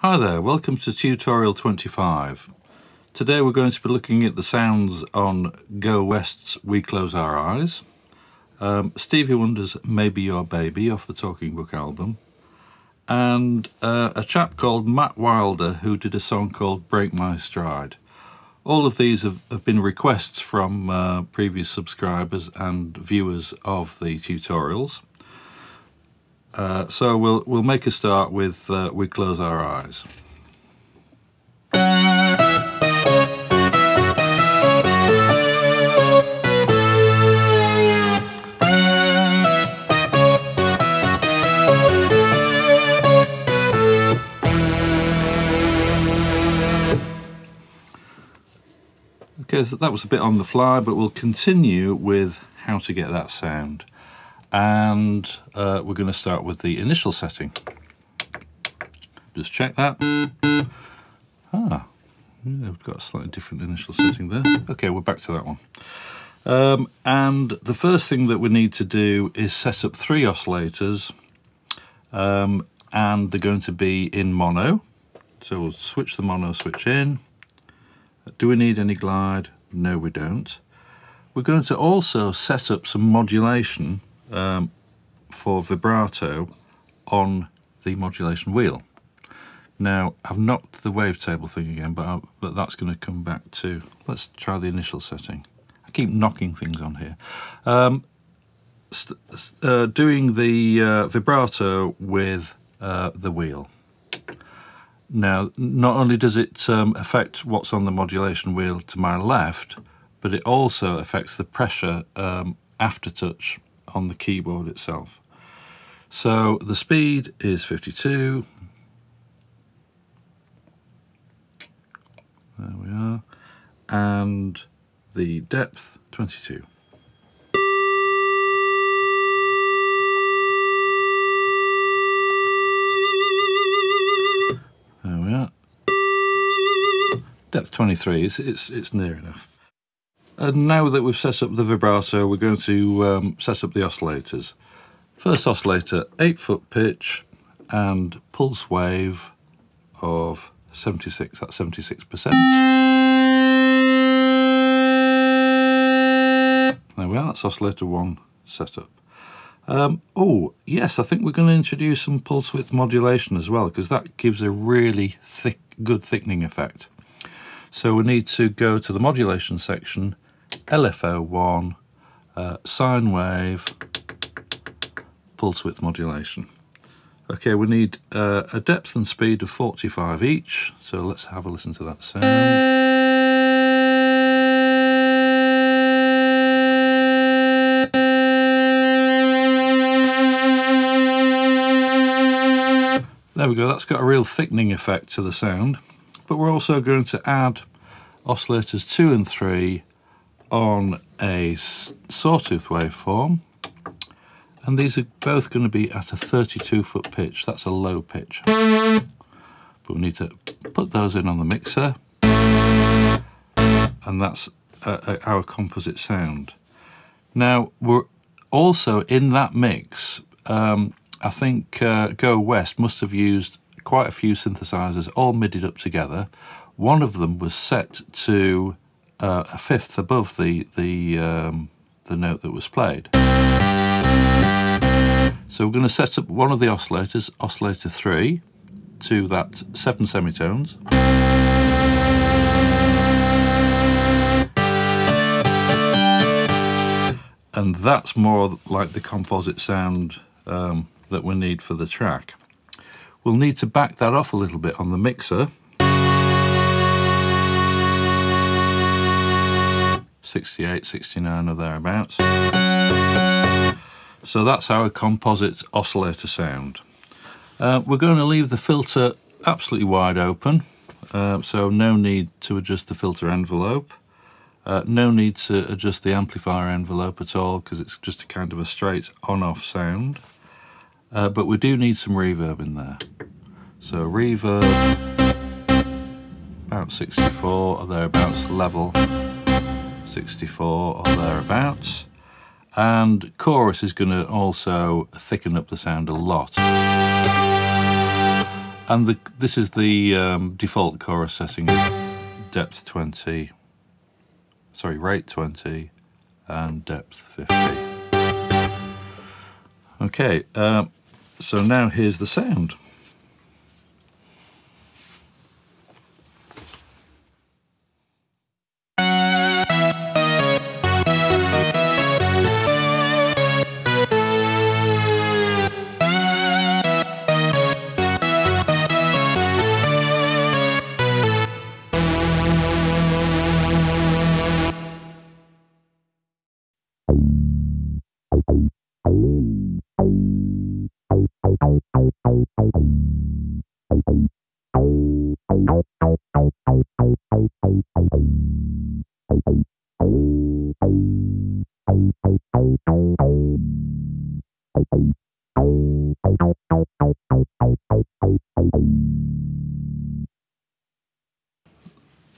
Hi there, welcome to tutorial 25. Today we're going to be looking at the sounds on Go West's We Close Our Eyes, Stevie Wonder's Maybe Your Baby off the Talking Book album, and a chap called Matt Wilder who did a song called Break My Stride. All of these have been requests from previous subscribers and viewers of the tutorials. So we'll make a start with We Close Our Eyes. Okay, so that was a bit on the fly, but we'll continue with how to get that sound. And we're going to start with the initial setting. Just check that. Yeah, we've got a slightly different initial setting there. Okay, we're back to that one. And the first thing that we need to do is set up 3 oscillators, and they're going to be in mono. So we'll switch the mono switch in. Do we need any glide? No, we don't. We're going to also set up some modulation for vibrato on the modulation wheel. Now, I've knocked the wavetable thing again, but that's going to come back to. Let's try the initial setting. I keep knocking things on here. Doing the vibrato with the wheel. Now, not only does it affect what's on the modulation wheel to my left, but it also affects the pressure aftertouch on the keyboard itself. So the speed is 52. There we are. And the depth, 22. There we are. Depth 23, it's near enough. And now that we've set up the vibrato, we're going to set up the oscillators. First oscillator, 8-foot pitch and pulse wave of 76, that's 76%. There we are, that's oscillator 1 set up. Oh, yes, I think we're going to introduce some pulse width modulation as well, because that gives a really good thickening effect. So we need to go to the modulation section, LFO1, sine wave, pulse width modulation. Okay, we need a depth and speed of 45 each, so let's have a listen to that sound. There we go, that's got a real thickening effect to the sound. But we're also going to add oscillators 2 and 3 on a sawtooth waveform. And these are both going to be at a 32-foot pitch, that's a low pitch. But we need to put those in on the mixer. And that's our composite sound. Now, we're also in that mix, I think Go West must have used quite a few synthesizers all midied up together. One of them was set to a fifth above the note that was played. So we're going to set up one of the oscillators, oscillator 3, to that 7 semitones. And that's more like the composite sound that we need for the track. We'll need to back that off a little bit on the mixer. 68, 69 or thereabouts. So that's our composite oscillator sound. We're going to leave the filter absolutely wide open, so no need to adjust the filter envelope. No need to adjust the amplifier envelope at all, because it's just a kind of a straight on-off sound. But we do need some reverb in there. So reverb, about 64 or thereabouts, level 64 or thereabouts. And chorus is going to also thicken up the sound a lot. And this is the default chorus setting, depth 20, sorry, rate 20 and depth 50. Okay, so now here's the sound.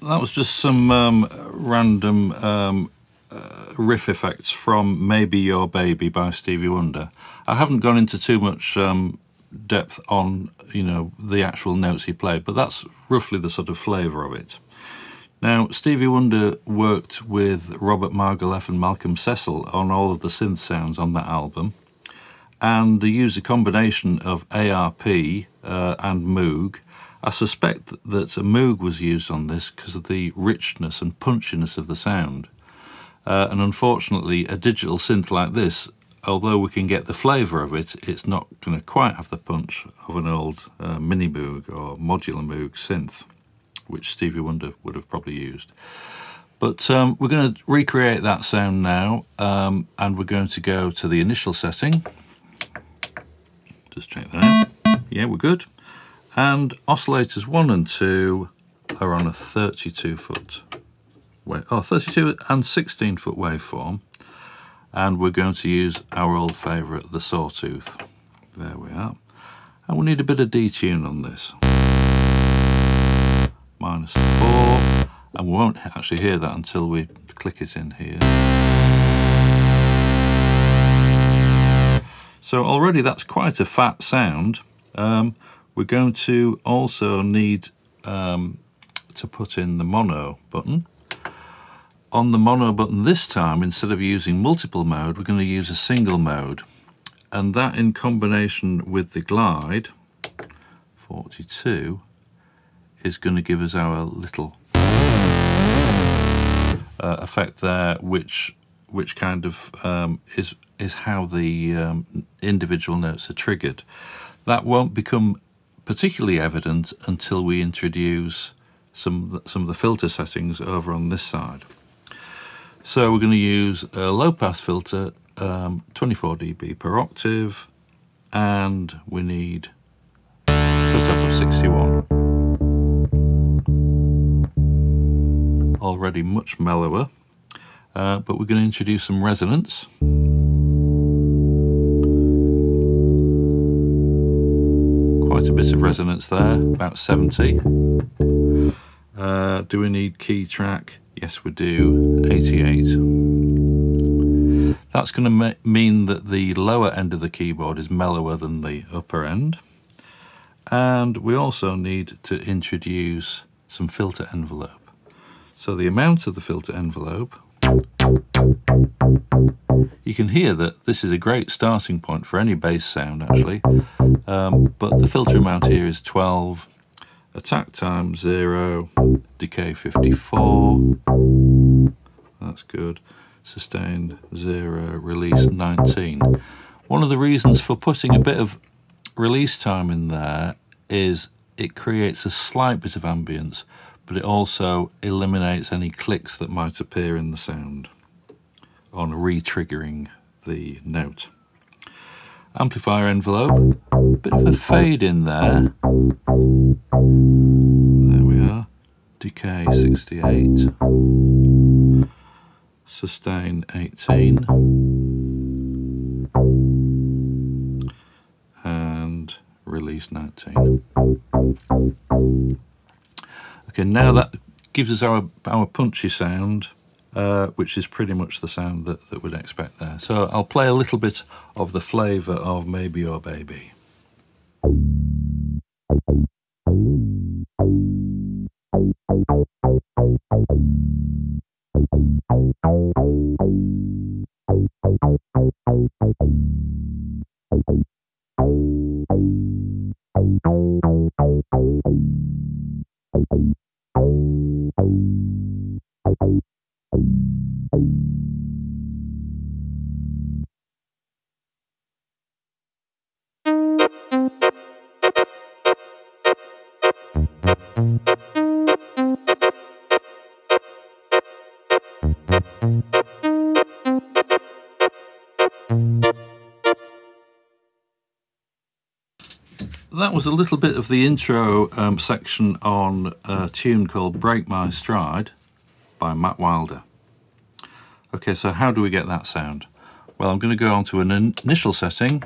That was just some random riff effects from Maybe Your Baby by Stevie Wonder. I haven't gone into too much depth on, you know, the actual notes he played, but that's roughly the sort of flavour of it. Now, Stevie Wonder worked with Robert Margouleff and Malcolm Cecil on all of the synth sounds on that album, and they used a combination of ARP and Moog. I suspect that a Moog was used on this because of the richness and punchiness of the sound. And unfortunately, a digital synth like this, although we can get the flavour of it, it's not going to quite have the punch of an old mini Moog or modular Moog synth, which Stevie Wonder would have probably used. But we're going to recreate that sound now, and we're going to go to the initial setting. Just check that out. Yeah, we're good. And oscillators 1 and 2 are on a 32-foot, 32 and 16-foot waveform. And we're going to use our old favourite, the sawtooth. There we are. And we need a bit of detune on this. -4, and we won't actually hear that until we click it in here. So already that's quite a fat sound. We're going to also need to put in the mono button. On the mono button this time, instead of using multiple mode, we're going to use a single mode. And that, in combination with the glide, 42, is going to give us our little effect there, which kind of is how the individual notes are triggered. That won't become particularly evident until we introduce some of the filter settings over on this side. So we're going to use a low pass filter, 24 dB per octave, and we need a cutoff of 61. Already much mellower, but we're going to introduce some resonance. Quite a bit of resonance there, about 70. Do we need key track? Yes, we do, 88. That's going to mean that the lower end of the keyboard is mellower than the upper end. And we also need to introduce some filter envelope. So the amount of the filter envelope, you can hear that this is a great starting point for any bass sound actually, but the filter amount here is 12, attack time 0, decay 54, that's good, sustain 0, release 19. One of the reasons for putting a bit of release time in there is it creates a slight bit of ambience, but it also eliminates any clicks that might appear in the sound on re-triggering the note. Amplifier envelope, bit of a fade in there. There we are. Decay 68. Sustain 18. And release 19. Okay, now that gives us our punchy sound, which is pretty much the sound that we'd expect there. So I'll play a little bit of the flavour of Maybe Your Baby. That was a little bit of the intro section on a tune called Break My Stride by Matt Wilder. Okay, so how do we get that sound? Well, I'm going to go on to an initial setting,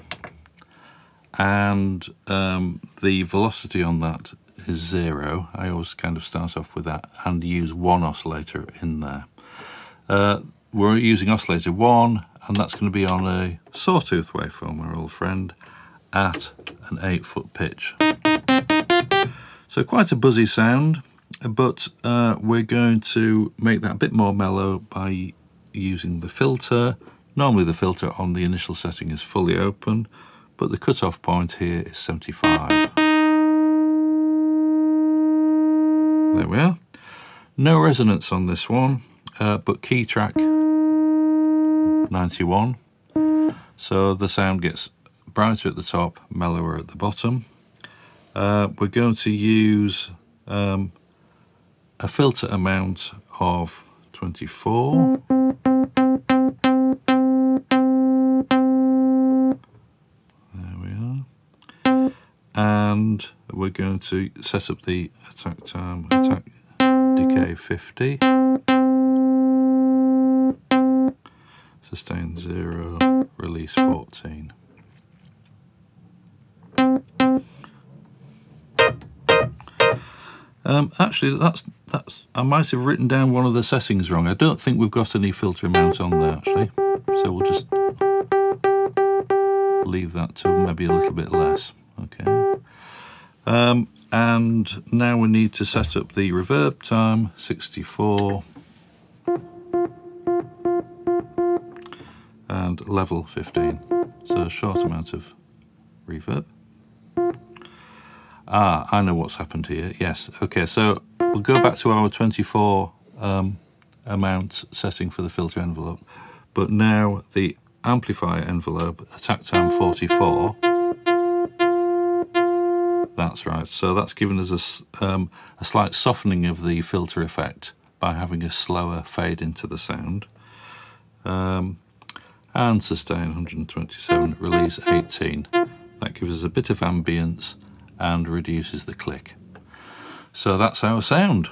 and the velocity on that is 0. I always kind of start off with that and use one oscillator in there. We're using oscillator 1, and that's going to be on a sawtooth waveform, our old friend, at an 8-foot pitch. So quite a buzzy sound, but we're going to make that a bit more mellow by using the filter. Normally the filter on the initial setting is fully open, but the cutoff point here is 75. There we are. No resonance on this one, but key track 91. So the sound gets brighter at the top, mellower at the bottom. We're going to use a filter amount of 24. There we are. And we're going to set up the attack time, attack decay 50. Sustain 0, release 14. Actually, that's I might have written down one of the settings wrong. I don't think we've got any filter amount on there actually, so we'll just leave that to maybe a little bit less. Okay. And now we need to set up the reverb time, 64, and level 15. So a short amount of reverb. Ah, I know what's happened here. Yes, okay, so we'll go back to our 24 amount setting for the filter envelope, but now the amplifier envelope, attack time 44. That's right, so that's given us a slight softening of the filter effect by having a slower fade into the sound. And sustain 127, release 18. That gives us a bit of ambience and reduces the click. So that's our sound.